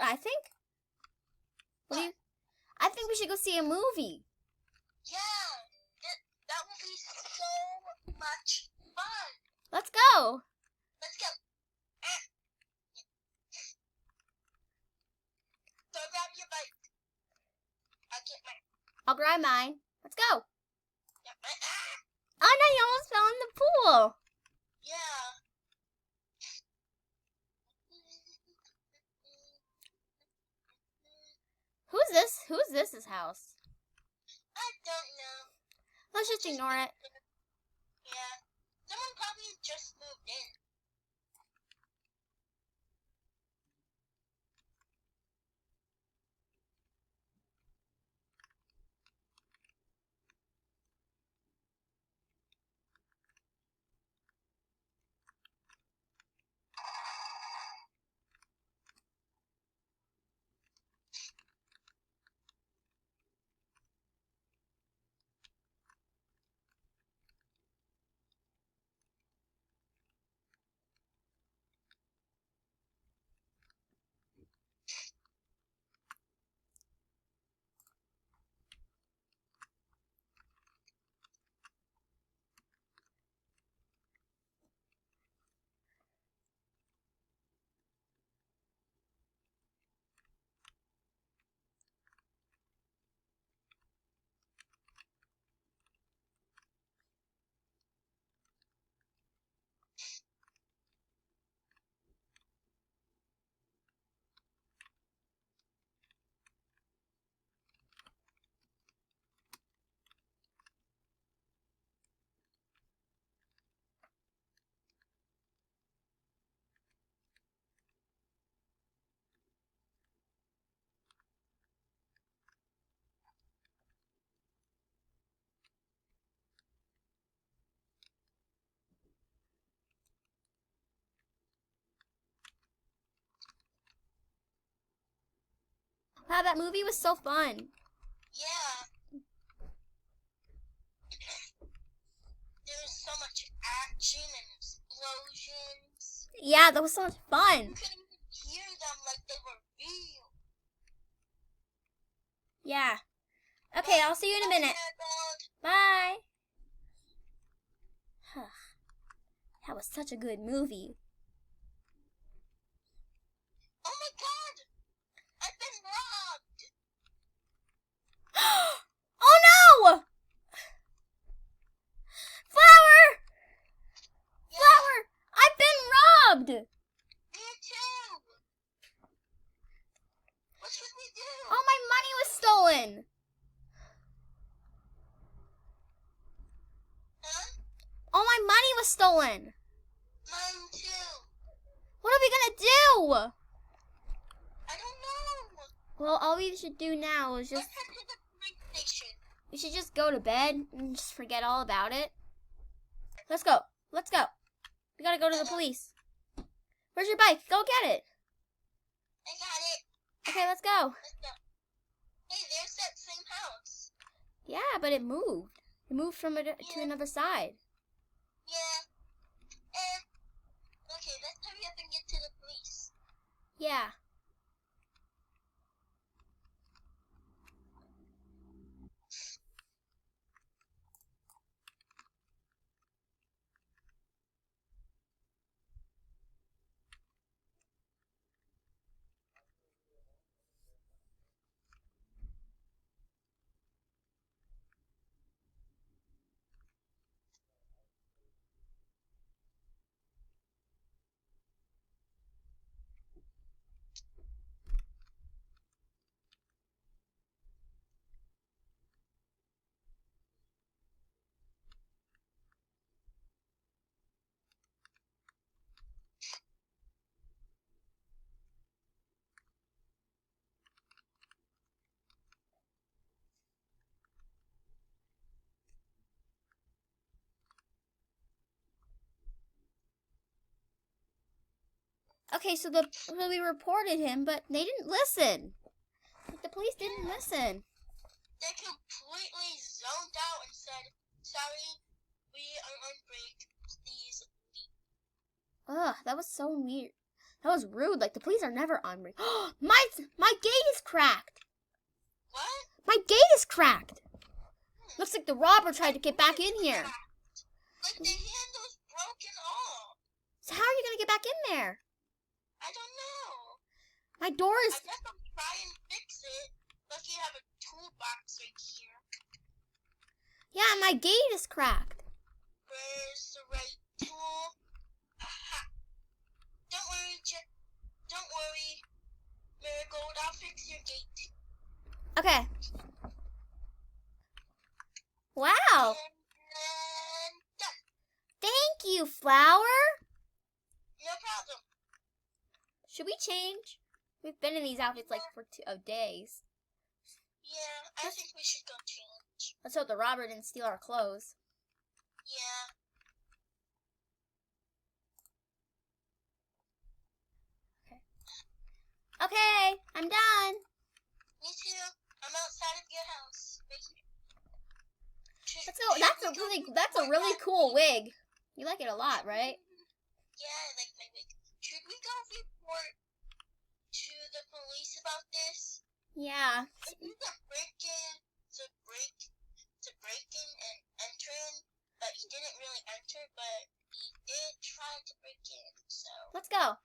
what I think? What do you? I think we should go see a movie. Yeah, that will be so much fun. Let's go. Let's go. Go grab your bike. I'll get mine. I'll grab mine. Let's go. Yeah. Oh no, you almost fell in the pool. Yeah. Who's this house? I don't know. Let's just ignore it. Yeah. Someone probably just moved in. Wow, that movie was so fun. Yeah. There was so much action and explosions. Yeah, that was so much fun. You couldn't even hear them like they were real. Yeah. Okay, I'll see you in a minute. Bye. That was such a good movie. Oh my god! I've been robbed! Oh no! Flower! Yeah, Flower! I've been robbed! me too! What should we do? All my money was stolen! Huh? All my money was stolen! Mine too. What are we gonna do? I don't know. Well, all we should do now is Let's just... head to the police station. We should just go to bed and just forget all about it. Let's go. Let's go. We gotta go to the police. Where's your bike? Go get it. I got it. Okay, let's go. Let's go. Hey, there's that same house. Yeah, but it moved. It moved from it to another side. Yeah. Okay, let's hurry up and get to the police. Yeah. Okay, so we reported him, but they didn't listen. The police didn't listen. They completely zoned out and said, sorry, we are on break. Please leave. Ugh, that was so weird. That was rude. Like, the police are never on me. My gate is cracked. What? My gate is cracked. Looks like the robber tried to get back in here. Like the handle's broken off. So how are you going to get back in there? I don't know. My door is... I guess I'll try and fix it. Look, you have a toolbox right here. Yeah, my gate is cracked. Where's the right tool? Aha. Don't worry, don't worry, Marigold. I'll fix your gate. Okay. Wow. And done. Thank you, Flower. No problem. Should we change? We've been in these outfits like for 2 days. Yeah, I think we should go change. Let's hope the robber didn't steal our clothes. Yeah. Okay, I'm done. Me too. I'm outside of your house. Let's go. That's a really cool wig. You like it a lot, right? Yeah, I like my wig. Should we go report to the police about this? Yeah. This is a break-in. It's a break-in and entering, but he didn't really enter, but he did try to break in, so. Let's go.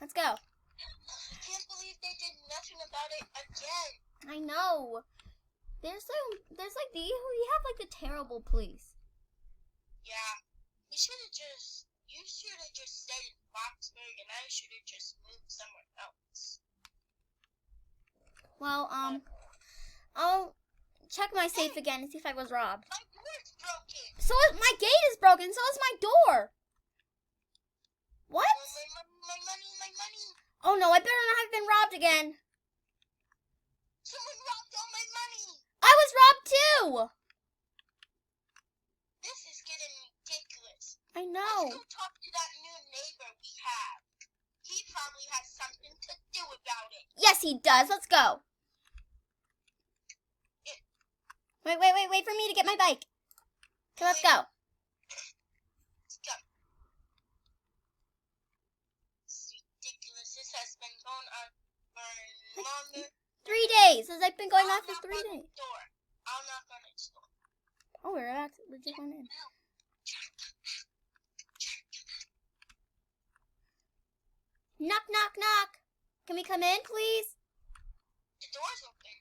Let's go. I can't believe they did nothing about it again. I know. There's like we have like the terrible police. Yeah. You should have just stayed in Foxburg, and I should have just moved somewhere else. Well, I'll check my safe again and see if I was robbed. My door's broken. My gate is broken, so is my door. What? My money. Oh no, I better not have been robbed again. Someone robbed all my money. I was robbed too. This is getting ridiculous. I know. Let's go talk to that new neighbor we have. He probably has something to do about it. Yes, he does. Let's go. Wait for me to get my bike. Okay, let's go. Let's go. It's ridiculous. This has been going on for longer. 3 days. I've been going on for 3 days. I'll knock on its door. Oh, we're just going in. Knock, knock, knock. Can we come in, please? The door's open.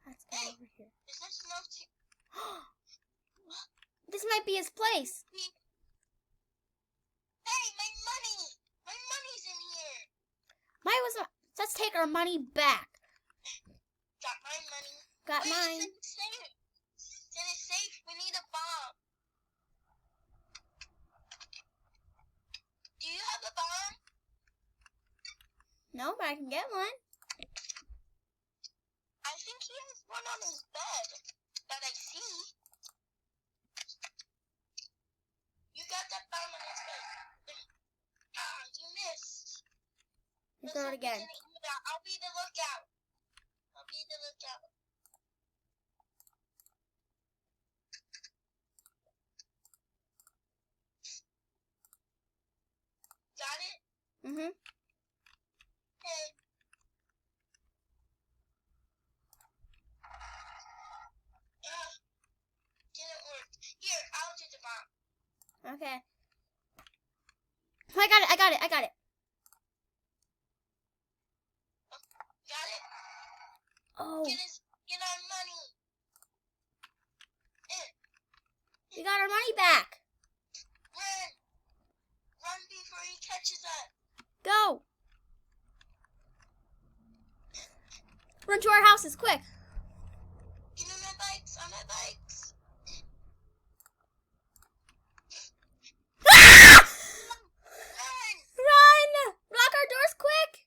Let's go over here. Is this no This might be his place. Hey, my money! My money's in here. Let's take our money back. Got my money. Got Wait, mine. It's safe. It's safe. We need a bomb. Do you have a bomb? No, but I can get one. I think he has one on his bed that I see. You got that bomb on his bed. Ah, you missed. You throw it again. I'll be the lookout. I'll be the lookout. Got it? Mm-hmm. Hey. Didn't work. Here, I'll do the bomb. Okay. Oh, I got it. Got it? Oh, Get our money. we got our money back. Run. Run before he catches us. Go. Run to our houses, quick. Get on my bikes. On my bikes. Ah! Run. Run! Lock our doors, quick.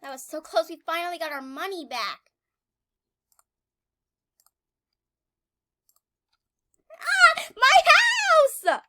That was so close. We finally got our money back. Ah! My house!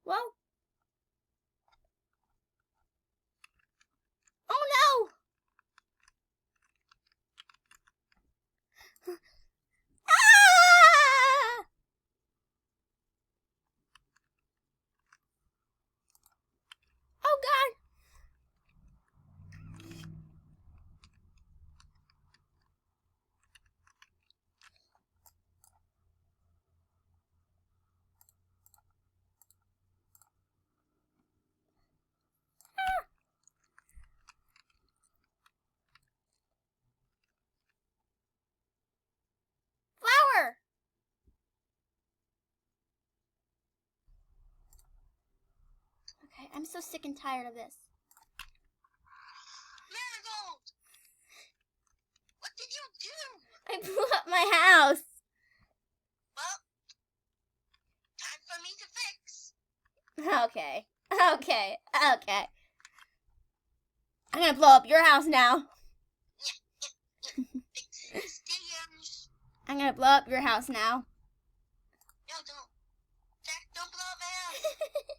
Well. Oh no! Ah! Oh God! Flower! Okay, I'm so sick and tired of this. Marigold. What did you do? I blew up my house. Well, time for me to fix. Okay. Okay. I'm gonna blow up your house now. Fix the stairs. I'm gonna blow up your house now. No, don't. Jack, don't blow up my house.